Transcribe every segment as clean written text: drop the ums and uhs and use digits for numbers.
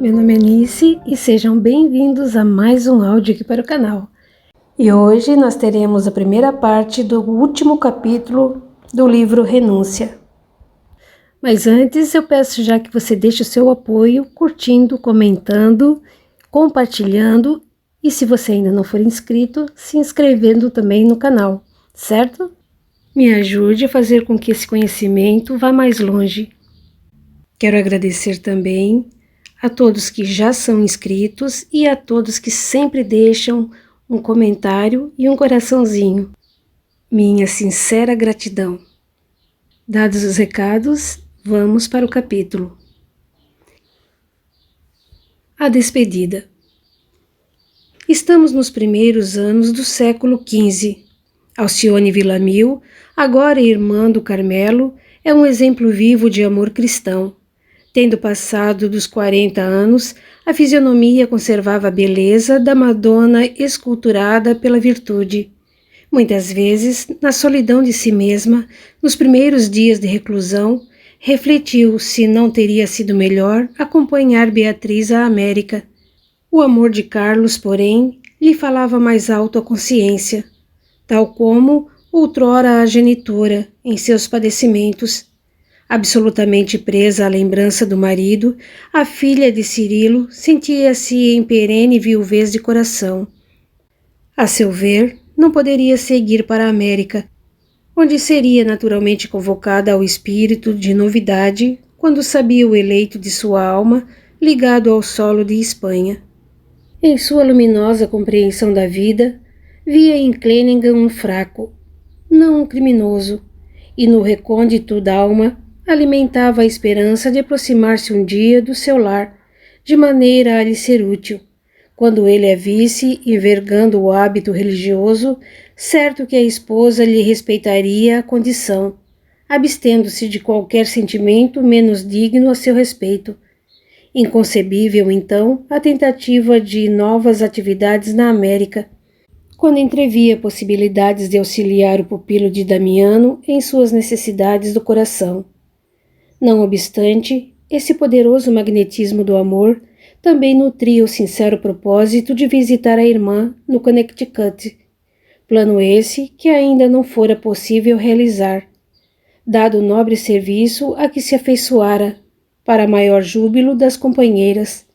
meu nome é Nice e sejam bem-vindos a mais um áudio aqui para o canal. E hoje nós teremos a primeira parte do último capítulo do livro Renúncia. Mas antes eu peço já que você deixe o seu apoio, curtindo, comentando, compartilhando e se você ainda não for inscrito, se inscrevendo também no canal, certo? Me ajude a fazer com que esse conhecimento vá mais longe. Quero agradecer também a todos que já são inscritos e a todos que sempre deixam um comentário e um coraçãozinho. Minha sincera gratidão. Dados os recados, vamos para o capítulo. A despedida. Estamos nos primeiros anos do século XV. Alcione Villamil, agora irmã do Carmelo, é um exemplo vivo de amor cristão. Tendo passado dos 40 anos, a fisionomia conservava a beleza da Madonna esculturada pela virtude. Muitas vezes, na solidão de si mesma, nos primeiros dias de reclusão, refletiu se não teria sido melhor acompanhar Beatriz à América. O amor de Carlos, porém, lhe falava mais alto à consciência, tal como outrora a genitora em seus padecimentos. Absolutamente presa à lembrança do marido, a filha de Cirilo sentia-se em perene viuvez de coração. A seu ver, não poderia seguir para a América, onde seria naturalmente convocada ao espírito de novidade quando sabia o eleito de sua alma ligado ao solo de Espanha. Em sua luminosa compreensão da vida, via em Clenningham um fraco, não um criminoso, e no recôndito da alma alimentava a esperança de aproximar-se um dia do seu lar, de maneira a lhe ser útil. Quando ele a visse envergando o hábito religioso, certo que a esposa lhe respeitaria a condição, abstendo-se de qualquer sentimento menos digno a seu respeito. Inconcebível, então, a tentativa de novas atividades na América, quando entrevia possibilidades de auxiliar o pupilo de Damiano em suas necessidades do coração. Não obstante, esse poderoso magnetismo do amor também nutria o sincero propósito de visitar a irmã no Connecticut, plano esse que ainda não fora possível realizar, dado o nobre serviço a que se afeiçoara, para maior júbilo das companheiras.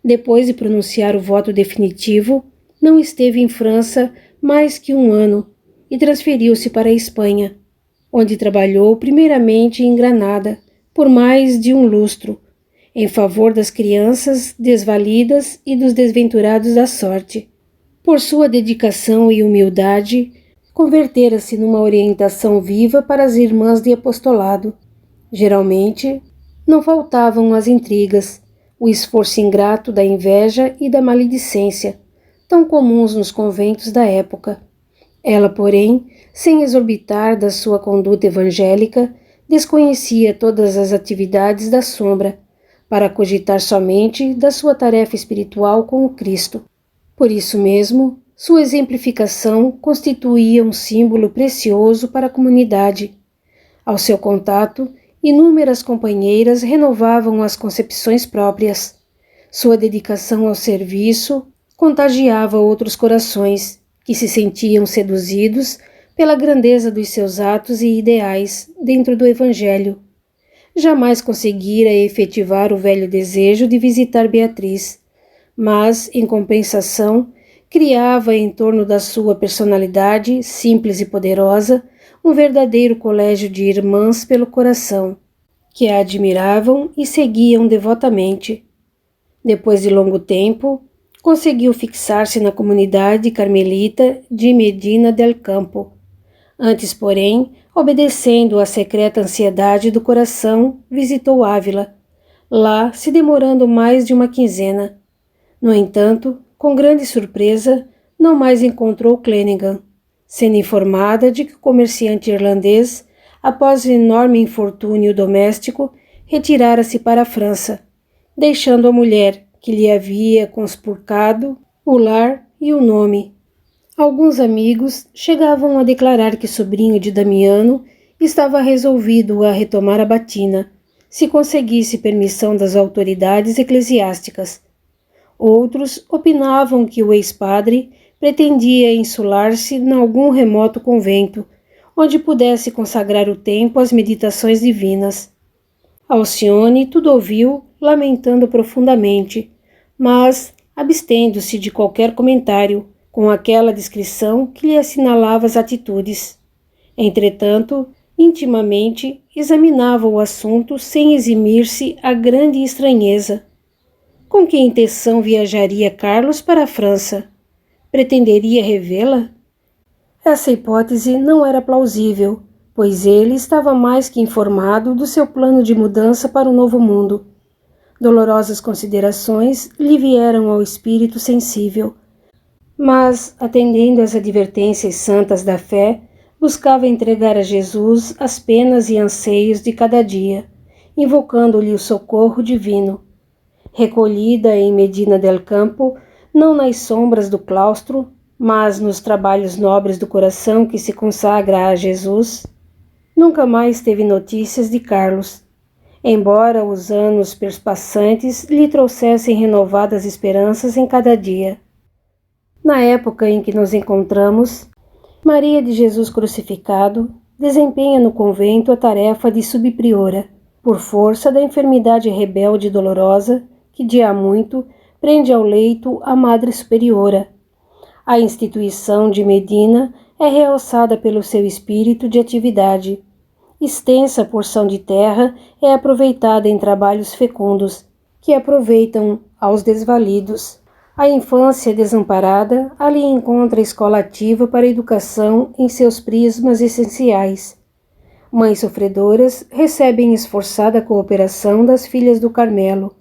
Depois de pronunciar o voto definitivo, não esteve em França mais que 1 ano e transferiu-se para a Espanha, onde trabalhou primeiramente em Granada, por mais de 1 lustro, em favor das crianças desvalidas e dos desventurados da sorte. Por sua dedicação e humildade, convertera-se numa orientação viva para as irmãs de apostolado. Geralmente, não faltavam as intrigas, o esforço ingrato da inveja e da maledicência, tão comuns nos conventos da época. Ela, porém, sem exorbitar da sua conduta evangélica, desconhecia todas as atividades da sombra, para cogitar somente da sua tarefa espiritual com o Cristo. Por isso mesmo, sua exemplificação constituía um símbolo precioso para a comunidade. Ao seu contato, inúmeras companheiras renovavam as concepções próprias. Sua dedicação ao serviço contagiava outros corações, que se sentiam seduzidos pela grandeza dos seus atos e ideais dentro do Evangelho. Jamais conseguira efetivar o velho desejo de visitar Beatriz, mas, em compensação, criava em torno da sua personalidade, simples e poderosa, um verdadeiro colégio de irmãs pelo coração, que a admiravam e seguiam devotamente. Depois de longo tempo, conseguiu fixar-se na comunidade carmelita de Medina del Campo. Antes, porém, obedecendo à secreta ansiedade do coração, visitou Ávila, lá se demorando mais de 1 quinzena. No entanto, com grande surpresa, não mais encontrou Clenningham, sendo informada de que o comerciante irlandês, após enorme infortúnio doméstico, retirara-se para a França, deixando a mulher que lhe havia conspurcado o lar e o nome. Alguns amigos chegavam a declarar que o sobrinho de Damiano estava resolvido a retomar a batina, se conseguisse permissão das autoridades eclesiásticas. Outros opinavam que o ex-padre pretendia insular-se em algum remoto convento, onde pudesse consagrar o tempo às meditações divinas. Alcione tudo ouviu, lamentando profundamente, mas abstendo-se de qualquer comentário, com aquela discrição que lhe assinalava as atitudes. Entretanto, intimamente, examinava o assunto sem eximir-se a grande estranheza. Com que intenção viajaria Carlos para a França? Pretenderia revê-la? Essa hipótese não era plausível, pois ele estava mais que informado do seu plano de mudança para o novo mundo. Dolorosas considerações lhe vieram ao espírito sensível, mas, atendendo às advertências santas da fé, buscava entregar a Jesus as penas e anseios de cada dia, invocando-lhe o socorro divino. Recolhida em Medina del Campo, não nas sombras do claustro, mas nos trabalhos nobres do coração que se consagra a Jesus, nunca mais teve notícias de Carlos, embora os anos perpassantes lhe trouxessem renovadas esperanças em cada dia. Na época em que nos encontramos, Maria de Jesus Crucificado desempenha no convento a tarefa de subpriora, por força da enfermidade rebelde e dolorosa que de há muito prende ao leito a Madre Superiora. A instituição de Medina é realçada pelo seu espírito de atividade. Extensa porção de terra é aproveitada em trabalhos fecundos, que aproveitam aos desvalidos. A infância desamparada ali encontra escola ativa para a educação em seus prismas essenciais. Mães sofredoras recebem esforçada cooperação das filhas do Carmelo.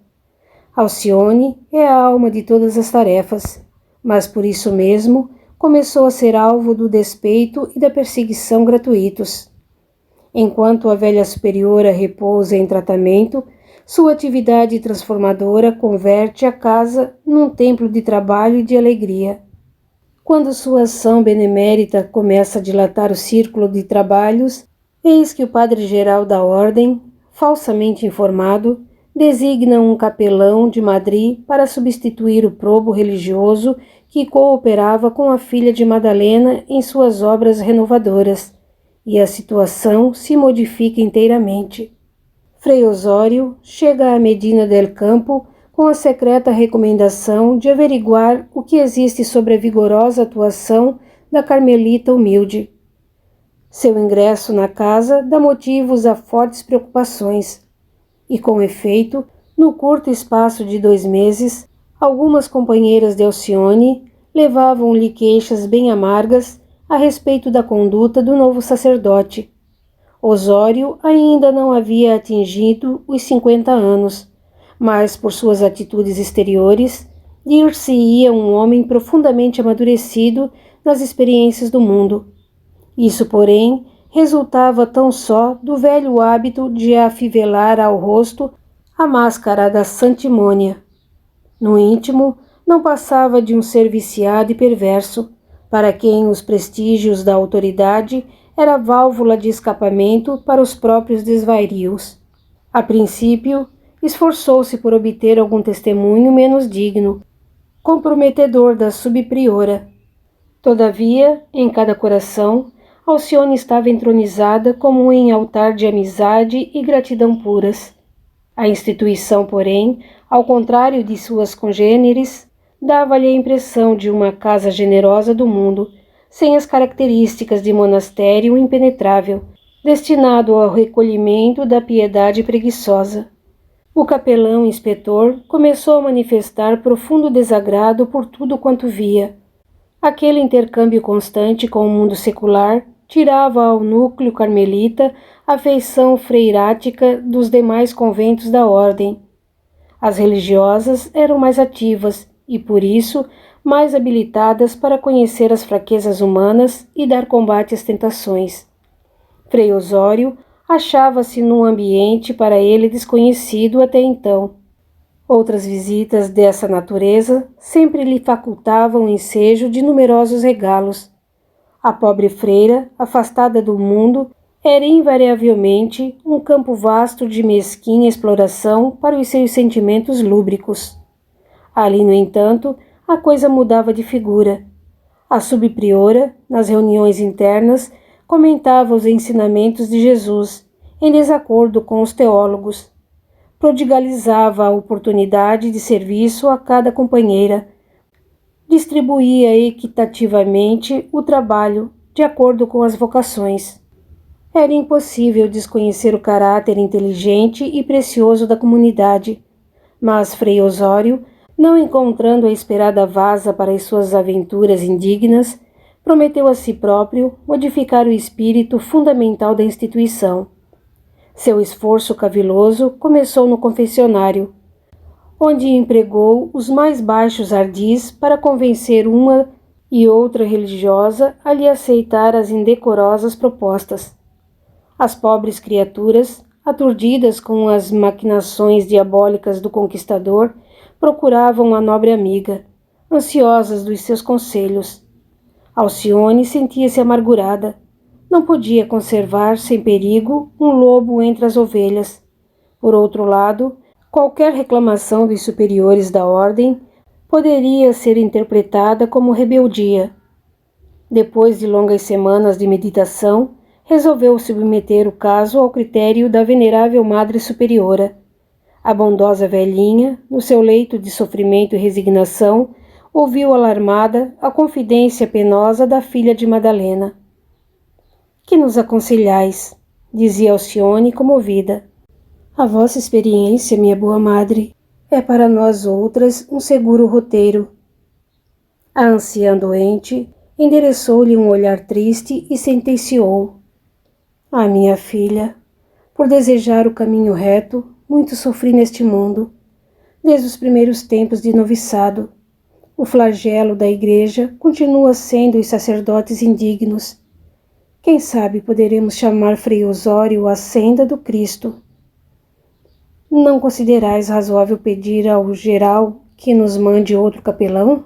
Alcione é a alma de todas as tarefas, mas por isso mesmo começou a ser alvo do despeito e da perseguição gratuitos. Enquanto a velha superiora repousa em tratamento, sua atividade transformadora converte a casa num templo de trabalho e de alegria. Quando sua ação benemérita começa a dilatar o círculo de trabalhos, eis que o padre-geral da ordem, falsamente informado, designa um capelão de Madrid para substituir o probo religioso que cooperava com a filha de Madalena em suas obras renovadoras, e a situação se modifica inteiramente. Frei Osório chega a Medina del Campo com a secreta recomendação de averiguar o que existe sobre a vigorosa atuação da carmelita humilde. Seu ingresso na casa dá motivos a fortes preocupações, e com efeito, no curto espaço de 2 meses, algumas companheiras de Alcione levavam-lhe queixas bem amargas a respeito da conduta do novo sacerdote. Osório ainda não havia atingido os 50 anos, mas por suas atitudes exteriores, dir-se-ia um homem profundamente amadurecido nas experiências do mundo. Isso, porém, resultava tão só do velho hábito de afivelar ao rosto a máscara da santimônia. No íntimo, não passava de um ser viciado e perverso, para quem os prestígios da autoridade era válvula de escapamento para os próprios desvarios. A princípio, esforçou-se por obter algum testemunho menos digno, comprometedor da subpriora. Todavia, em cada coração, Alcione estava entronizada como em altar de amizade e gratidão puras. A instituição, porém, ao contrário de suas congêneres, dava-lhe a impressão de uma casa generosa do mundo, sem as características de monastério impenetrável, destinado ao recolhimento da piedade preguiçosa. O capelão inspetor começou a manifestar profundo desagrado por tudo quanto via. Aquele intercâmbio constante com o mundo secular tirava ao núcleo carmelita a feição freirática dos demais conventos da ordem. As religiosas eram mais ativas e, por isso, mais habilitadas para conhecer as fraquezas humanas e dar combate às tentações. Frei Osório achava-se num ambiente para ele desconhecido até então. Outras visitas dessa natureza sempre lhe facultavam o ensejo de numerosos regalos. A pobre freira, afastada do mundo, era invariavelmente um campo vasto de mesquinha exploração para os seus sentimentos lúbricos. Ali, no entanto, a coisa mudava de figura. A subpriora, nas reuniões internas, comentava os ensinamentos de Jesus, em desacordo com os teólogos. Prodigalizava a oportunidade de serviço a cada companheira. Distribuía equitativamente o trabalho, de acordo com as vocações. Era impossível desconhecer o caráter inteligente e precioso da comunidade, mas Frei Osório, não encontrando a esperada vaza para as suas aventuras indignas, prometeu a si próprio modificar o espírito fundamental da instituição. Seu esforço caviloso começou no confessionário, onde empregou os mais baixos ardis para convencer uma e outra religiosa a lhe aceitar as indecorosas propostas. As pobres criaturas, aturdidas com as maquinações diabólicas do conquistador, procuravam a nobre amiga, ansiosas dos seus conselhos. Alcione sentia-se amargurada. Não podia conservar, sem perigo, um lobo entre as ovelhas. Por outro lado, qualquer reclamação dos superiores da ordem poderia ser interpretada como rebeldia. Depois de longas semanas de meditação, resolveu submeter o caso ao critério da venerável Madre Superiora. A bondosa velhinha, no seu leito de sofrimento e resignação, ouviu alarmada a confidência penosa da filha de Madalena. «Que nos aconselhais?» dizia Alcione comovida. «A vossa experiência, minha boa madre, é para nós outras um seguro roteiro». A anciã doente endereçou-lhe um olhar triste e sentenciou: «Ah, minha filha, por desejar o caminho reto, muito sofri neste mundo, desde os primeiros tempos de noviçado. O flagelo da Igreja continua sendo os sacerdotes indignos. Quem sabe poderemos chamar Frei Osório à senda do Cristo. Não considerais razoável pedir ao geral que nos mande outro capelão?»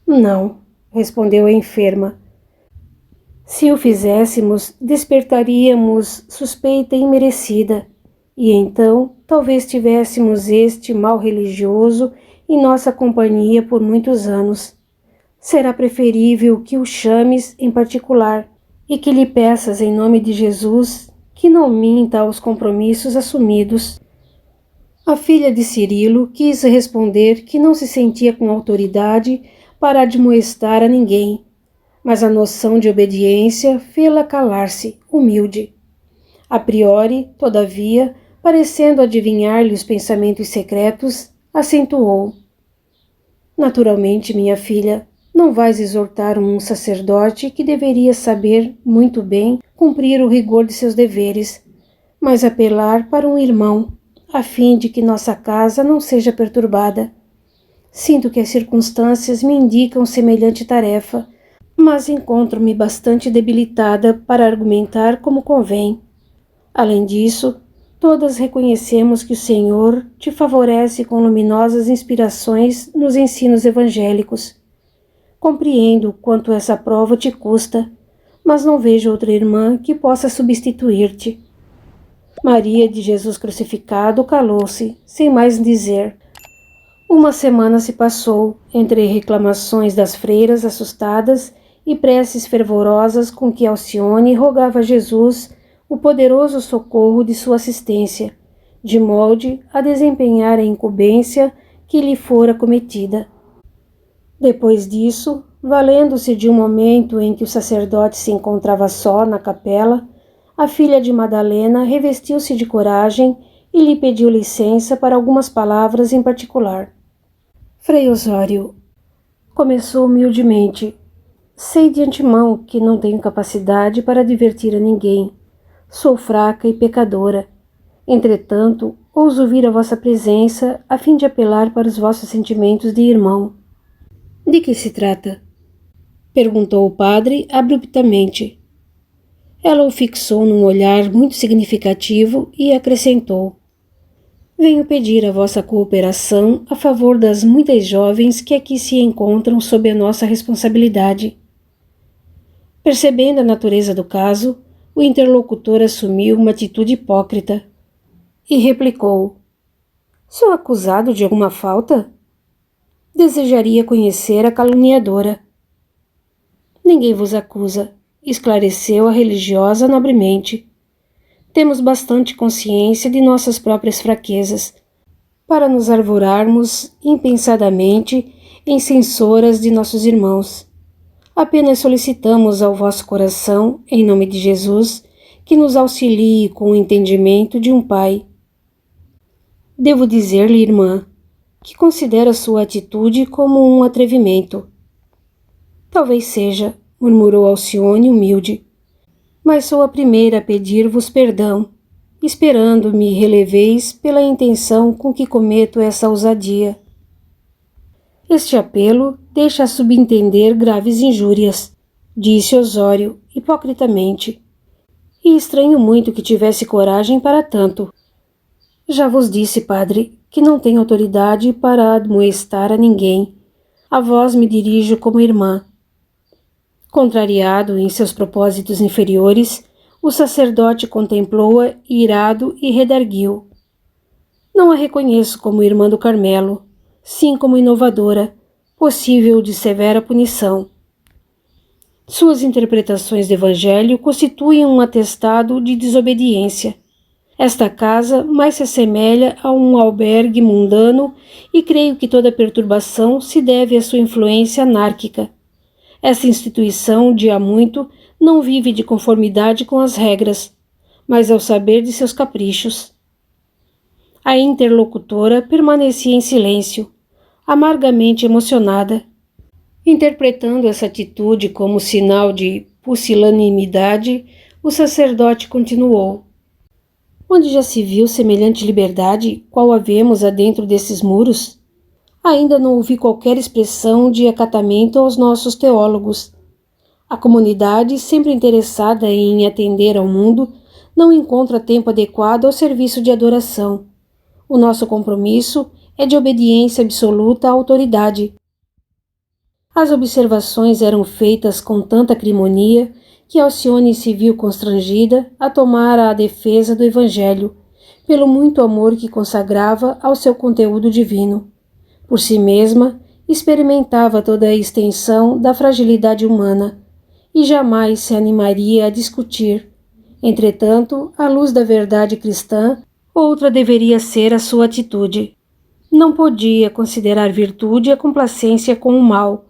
«Não», respondeu a enferma. «Se o fizéssemos, despertaríamos suspeita imerecida, e então talvez tivéssemos este mal religioso em nossa companhia por muitos anos. Será preferível que o chames em particular e que lhe peças em nome de Jesus que não minta aos compromissos assumidos». A filha de Cirilo quis responder que não se sentia com autoridade para admoestar a ninguém, mas a noção de obediência fê-la calar-se, humilde. A priori, todavia, parecendo adivinhar-lhe os pensamentos secretos, acentuou: «Naturalmente, minha filha, não vais exortar um sacerdote que deveria saber muito bem cumprir o rigor de seus deveres, mas apelar para um irmão, a fim de que nossa casa não seja perturbada. Sinto que as circunstâncias me indicam semelhante tarefa, mas encontro-me bastante debilitada para argumentar como convém. Além disso, todas reconhecemos que o Senhor te favorece com luminosas inspirações nos ensinos evangélicos. Compreendo quanto essa prova te custa, mas não vejo outra irmã que possa substituir-te». Maria de Jesus crucificado calou-se, sem mais dizer. Uma semana se passou, entre reclamações das freiras assustadas e preces fervorosas com que Alcione rogava a Jesus o poderoso socorro de sua assistência, de molde a desempenhar a incumbência que lhe fora cometida. Depois disso, valendo-se de um momento em que o sacerdote se encontrava só na capela, a filha de Madalena revestiu-se de coragem e lhe pediu licença para algumas palavras em particular. «Frei Osório», começou humildemente, «sei de antemão que não tenho capacidade para divertir a ninguém. Sou fraca e pecadora. Entretanto, ouso vir à vossa presença a fim de apelar para os vossos sentimentos de irmão». «De que se trata?» perguntou o padre abruptamente. Ela o fixou num olhar muito significativo e acrescentou: «Venho pedir a vossa cooperação a favor das muitas jovens que aqui se encontram sob a nossa responsabilidade». Percebendo a natureza do caso, o interlocutor assumiu uma atitude hipócrita e replicou: sou acusado de alguma falta? Desejaria conhecer a caluniadora. Ninguém vos acusa, esclareceu a religiosa nobremente. Temos bastante consciência de nossas próprias fraquezas para nos arvorarmos impensadamente em censoras de nossos irmãos. Apenas solicitamos ao vosso coração, em nome de Jesus, que nos auxilie com o entendimento de um pai. Devo dizer-lhe, irmã, que considero a sua atitude como um atrevimento. Talvez seja, murmurou Alcione humilde, mas sou a primeira a pedir-vos perdão, esperando me releveis pela intenção com que cometo essa ousadia. Este apelo deixa subentender graves injúrias, disse Osório, hipocritamente, e estranho muito que tivesse coragem para tanto. Já vos disse, padre, que não tenho autoridade para admoestar a ninguém. A vós me dirijo como irmã. Contrariado em seus propósitos inferiores, o sacerdote contemplou-a irado e redarguiu. Não a reconheço como irmã do Carmelo, sim como inovadora, possível de severa punição. Suas interpretações do Evangelho constituem um atestado de desobediência. Esta casa mais se assemelha a um albergue mundano e creio que toda perturbação se deve à sua influência anárquica. Esta instituição, de há muito, não vive de conformidade com as regras, mas ao saber de seus caprichos. A interlocutora permanecia em silêncio, amargamente emocionada. Interpretando essa atitude como sinal de pusilanimidade, o sacerdote continuou. Onde já se viu semelhante liberdade, qual a vemos adentro desses muros? Ainda não ouvi qualquer expressão de acatamento aos nossos teólogos. A comunidade, sempre interessada em atender ao mundo, não encontra tempo adequado ao serviço de adoração. O nosso compromisso é de obediência absoluta à autoridade. As observações eram feitas com tanta acrimonia que Alcione se viu constrangida a tomar a defesa do Evangelho, pelo muito amor que consagrava ao seu conteúdo divino. Por si mesma, experimentava toda a extensão da fragilidade humana e jamais se animaria a discutir. Entretanto, à luz da verdade cristã, outra deveria ser a sua atitude. Não podia considerar virtude a complacência com o mal.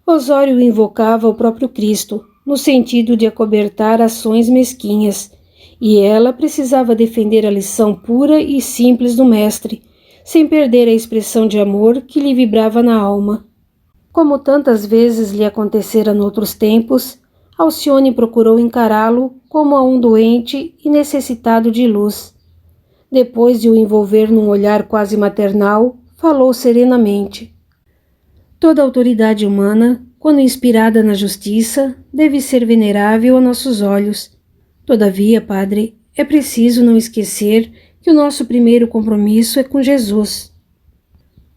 Osório invocava o próprio Cristo, no sentido de acobertar ações mesquinhas, e ela precisava defender a lição pura e simples do Mestre, sem perder a expressão de amor que lhe vibrava na alma. Como tantas vezes lhe acontecera noutros tempos, Alcione procurou encará-lo como a um doente e necessitado de luz. Depois de o envolver num olhar quase maternal, falou serenamente. Toda autoridade humana, quando inspirada na justiça, deve ser venerável a nossos olhos. Todavia, padre, é preciso não esquecer que o nosso primeiro compromisso é com Jesus.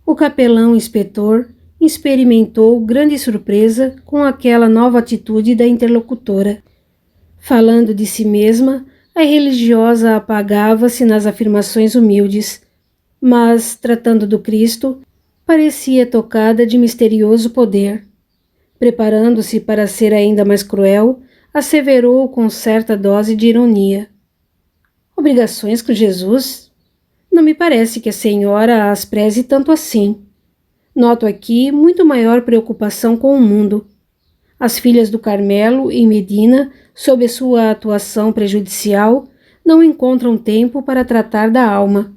O capelão inspetor experimentou grande surpresa com aquela nova atitude da interlocutora. Falando de si mesma, a religiosa apagava-se nas afirmações humildes, mas, tratando do Cristo, parecia tocada de misterioso poder. Preparando-se para ser ainda mais cruel, asseverou com certa dose de ironia. Obrigações com Jesus? Não me parece que a senhora as preze tanto assim. Noto aqui muito maior preocupação com o mundo. As filhas do Carmelo, em Medina, sob sua atuação prejudicial, não encontram tempo para tratar da alma.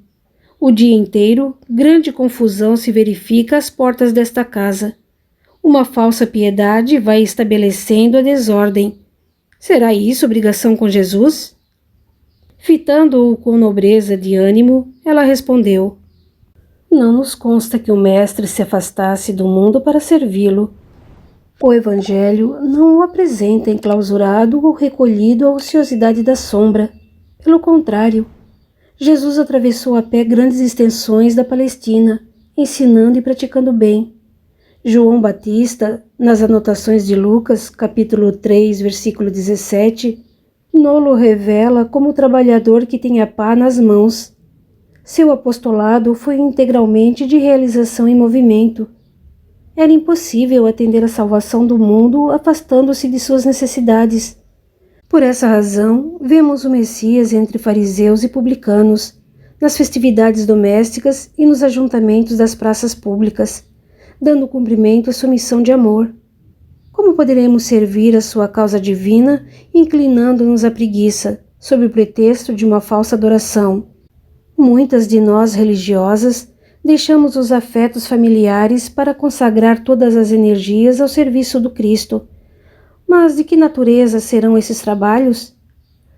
O dia inteiro, grande confusão se verifica às portas desta casa. Uma falsa piedade vai estabelecendo a desordem. Será isso obrigação com Jesus? Fitando-o com nobreza de ânimo, ela respondeu: Não nos consta que o Mestre se afastasse do mundo para servi-lo. O Evangelho não o apresenta enclausurado ou recolhido à ociosidade da sombra. Pelo contrário, Jesus atravessou a pé grandes extensões da Palestina, ensinando e praticando bem. João Batista, nas anotações de Lucas, capítulo 3, versículo 17, Nolo revela como trabalhador que tem a pá nas mãos. Seu apostolado foi integralmente de realização em movimento. Era impossível atender à salvação do mundo afastando-se de suas necessidades. Por essa razão, vemos o Messias entre fariseus e publicanos, nas festividades domésticas e nos ajuntamentos das praças públicas, dando cumprimento à sua missão de amor. Como poderemos servir a sua causa divina, inclinando-nos à preguiça, sob o pretexto de uma falsa adoração? Muitas de nós religiosas deixamos os afetos familiares para consagrar todas as energias ao serviço do Cristo. Mas de que natureza serão esses trabalhos?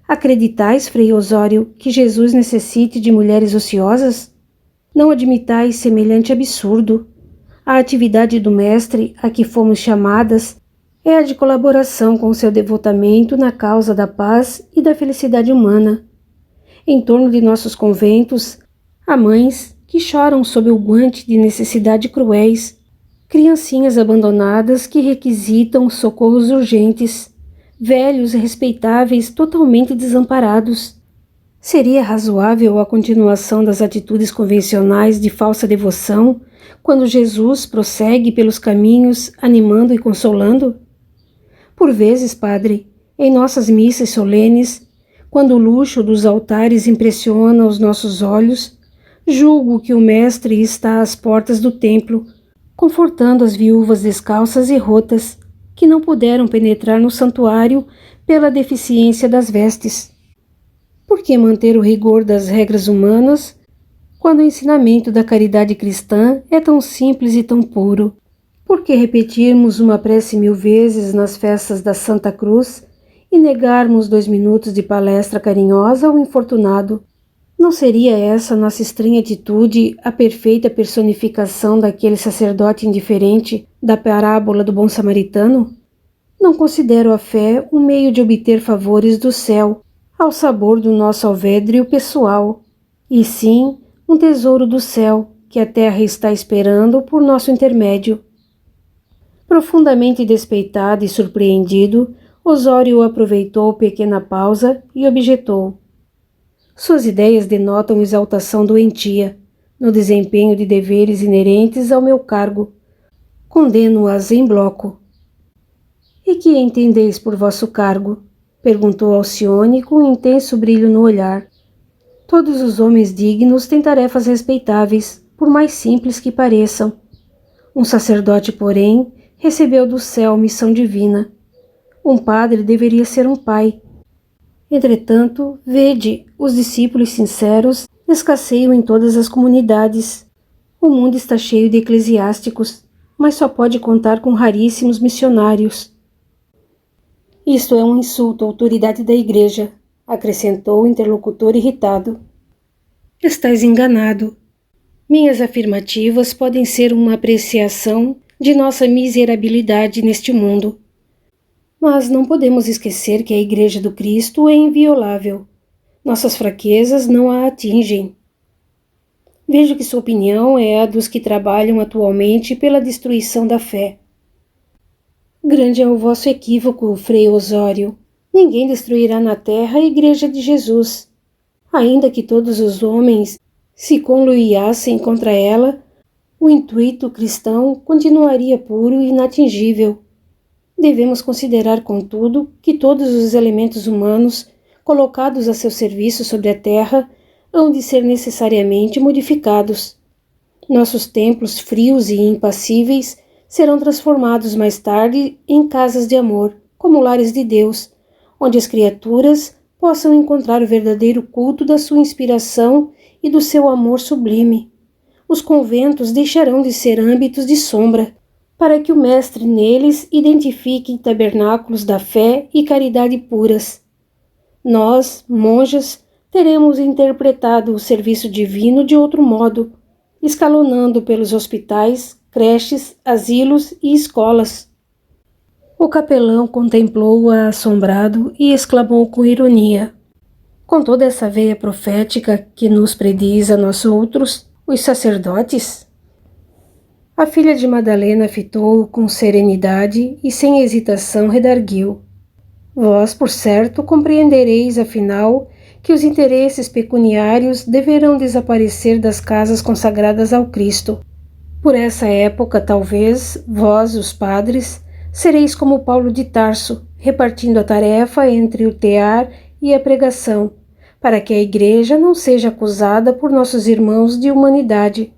Acreditais, Frei Osório, que Jesus necessite de mulheres ociosas? Não admitais semelhante absurdo. A atividade do Mestre a que fomos chamadas é a de colaboração com seu devotamento na causa da paz e da felicidade humana. Em torno de nossos conventos, há mães que choram sob o guante de necessidade cruéis, criancinhas abandonadas que requisitam socorros urgentes, velhos e respeitáveis totalmente desamparados. Seria razoável a continuação das atitudes convencionais de falsa devoção quando Jesus prossegue pelos caminhos animando e consolando? Por vezes, Padre, em nossas missas solenes, quando o luxo dos altares impressiona os nossos olhos, julgo que o Mestre está às portas do templo, confortando as viúvas descalças e rotas, que não puderam penetrar no santuário pela deficiência das vestes. Por que manter o rigor das regras humanas, quando o ensinamento da caridade cristã é tão simples e tão puro? Por que repetirmos uma prece 1000 vezes nas festas da Santa Cruz e negarmos 2 minutos de palestra carinhosa ao infortunado? Não seria essa nossa estranha atitude a perfeita personificação daquele sacerdote indiferente da parábola do bom samaritano? Não considero a fé um meio de obter favores do céu ao sabor do nosso alvédrio pessoal, e sim um tesouro do céu que a terra está esperando por nosso intermédio. Profundamente despeitado e surpreendido, Osório aproveitou pequena pausa e objetou. Suas ideias denotam exaltação doentia, no desempenho de deveres inerentes ao meu cargo. Condeno-as em bloco. E que entendeis por vosso cargo? Perguntou Alcione com um intenso brilho no olhar. Todos os homens dignos têm tarefas respeitáveis, por mais simples que pareçam. Um sacerdote, porém, recebeu do céu missão divina. Um padre deveria ser um pai. Entretanto, vede, os discípulos sinceros escasseiam em todas as comunidades. O mundo está cheio de eclesiásticos, mas só pode contar com raríssimos missionários. Isto é um insulto à autoridade da Igreja, acrescentou o interlocutor irritado. Estás enganado. Minhas afirmativas podem ser uma apreciação de nossa miserabilidade neste mundo. Mas não podemos esquecer que a Igreja do Cristo é inviolável. Nossas fraquezas não a atingem. Vejo que sua opinião é a dos que trabalham atualmente pela destruição da fé. Grande é o vosso equívoco, Frei Osório. Ninguém destruirá na terra a Igreja de Jesus. Ainda que todos os homens se conluiassem contra ela, o intuito cristão continuaria puro e inatingível. Devemos considerar, contudo, que todos os elementos humanos colocados a seu serviço sobre a terra hão de ser necessariamente modificados. Nossos templos frios e impassíveis serão transformados mais tarde em casas de amor, como lares de Deus, onde as criaturas possam encontrar o verdadeiro culto da sua inspiração e do seu amor sublime. Os conventos deixarão de ser âmbitos de sombra, para que o Mestre neles identifique tabernáculos da fé e caridade puras. Nós, monjas, teremos interpretado o serviço divino de outro modo, escalonando pelos hospitais, creches, asilos e escolas. O capelão contemplou-a assombrado e exclamou com ironia: com toda essa veia profética que nos prediz a nós outros, os sacerdotes? A filha de Madalena fitou-o com serenidade e sem hesitação redarguiu: Vós, por certo, compreendereis, afinal, que os interesses pecuniários deverão desaparecer das casas consagradas ao Cristo. Por essa época, talvez, vós, os padres, sereis como Paulo de Tarso, repartindo a tarefa entre o tear e a pregação, para que a Igreja não seja acusada por nossos irmãos de humanidade.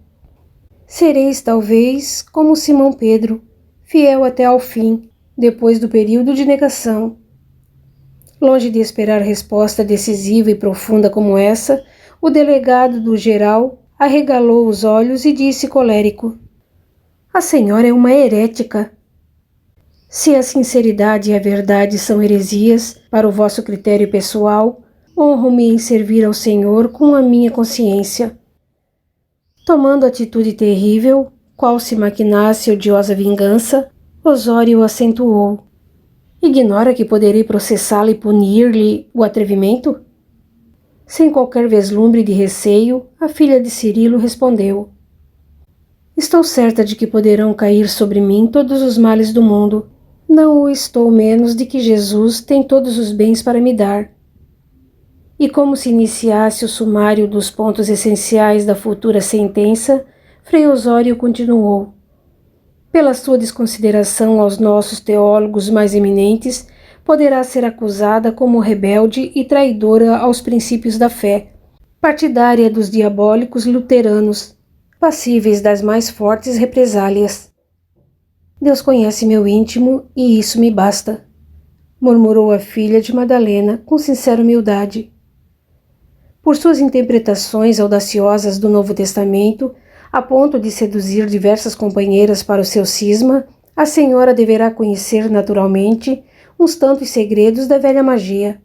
Sereis, talvez, como Simão Pedro, fiel até ao fim, depois do período de negação. Longe de esperar resposta decisiva e profunda como essa, o delegado do geral arregalou os olhos e disse colérico: "A senhora é uma herética. Se a sinceridade e a verdade são heresias, para o vosso critério pessoal, honro-me em servir ao Senhor com a minha consciência." Tomando atitude terrível, qual se maquinasse odiosa vingança, Osório acentuou: "Ignora que poderei processá-la e punir-lhe o atrevimento?" Sem qualquer vislumbre de receio, a filha de Cirilo respondeu: "Estou certa de que poderão cair sobre mim todos os males do mundo. Não o estou menos de que Jesus tem todos os bens para me dar." E como se iniciasse o sumário dos pontos essenciais da futura sentença, Frei Osório continuou: "Pela sua desconsideração aos nossos teólogos mais eminentes, poderá ser acusada como rebelde e traidora aos princípios da fé, partidária dos diabólicos luteranos, passíveis das mais fortes represálias." "Deus conhece meu íntimo e isso me basta", murmurou a filha de Madalena com sincera humildade. Por suas interpretações audaciosas do Novo Testamento, a ponto de seduzir diversas companheiras para o seu cisma, a senhora deverá conhecer naturalmente uns tantos segredos da velha magia.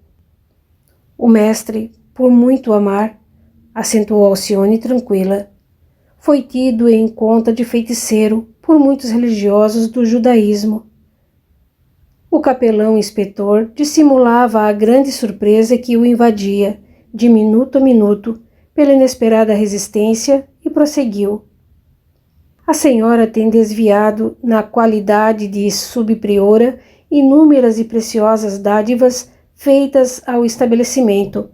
O mestre, por muito amar, acentuou Alcione tranquila, foi tido em conta de feiticeiro por muitos religiosos do judaísmo. O capelão inspetor dissimulava a grande surpresa que o invadia, de minuto a minuto, pela inesperada resistência, e prosseguiu: "A senhora tem desviado, na qualidade de subpriora, inúmeras e preciosas dádivas feitas ao estabelecimento,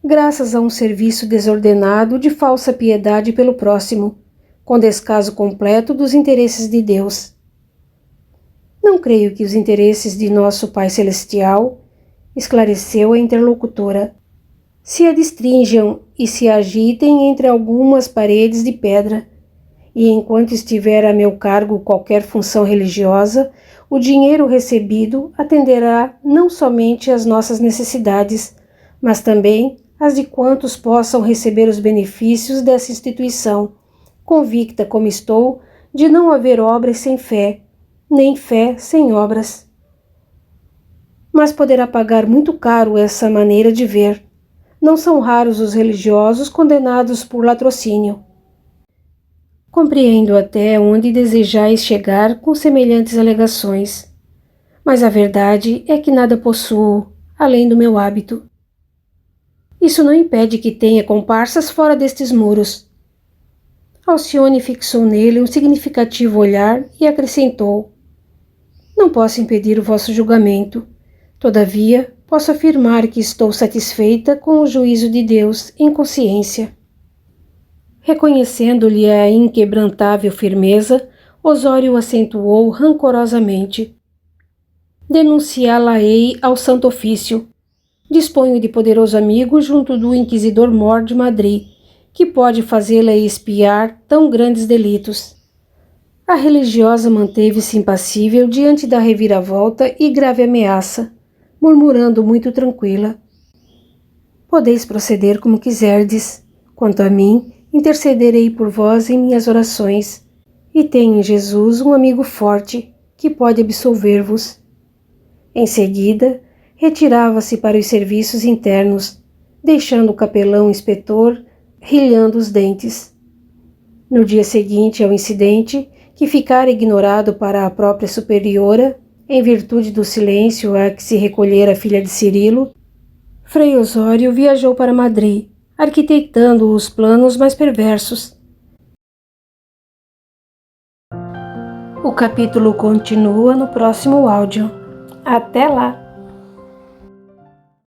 graças a um serviço desordenado de falsa piedade pelo próximo, com descaso completo dos interesses de Deus. Não creio que os interesses de nosso Pai Celestial," esclareceu a interlocutora, "se adstringam e se agitem entre algumas paredes de pedra, e enquanto estiver a meu cargo qualquer função religiosa, o dinheiro recebido atenderá não somente às nossas necessidades, mas também às de quantos possam receber os benefícios dessa instituição, convicta como estou de não haver obras sem fé, nem fé sem obras. Mas poderá pagar muito caro essa maneira de ver. Não são raros os religiosos condenados por latrocínio. Compreendo até onde desejais chegar com semelhantes alegações, mas a verdade é que nada possuo, além do meu hábito. Isso não impede que tenha comparsas fora destes muros." Alcione fixou nele um significativo olhar e acrescentou: "Não posso impedir o vosso julgamento. Todavia, posso afirmar que estou satisfeita com o juízo de Deus em consciência." Reconhecendo-lhe a inquebrantável firmeza, Osório acentuou rancorosamente: "Denunciá-la-ei ao Santo Ofício. Disponho de poderoso amigo junto do Inquisidor-Mor de Madrid, que pode fazê-la expiar tão grandes delitos." A religiosa manteve-se impassível diante da reviravolta e grave ameaça, murmurando muito tranquila: "Podeis proceder como quiserdes. Quanto a mim, intercederei por vós em minhas orações, e tenho em Jesus um amigo forte, que pode absolver-vos." Em seguida, retirava-se para os serviços internos, deixando o capelão inspetor rilhando os dentes. No dia seguinte ao incidente, que ficara ignorado para a própria superiora, em virtude do silêncio a que se recolhera a filha de Cirilo, Frei Osório viajou para Madrid, arquitetando os planos mais perversos. O capítulo continua no próximo áudio. Até lá!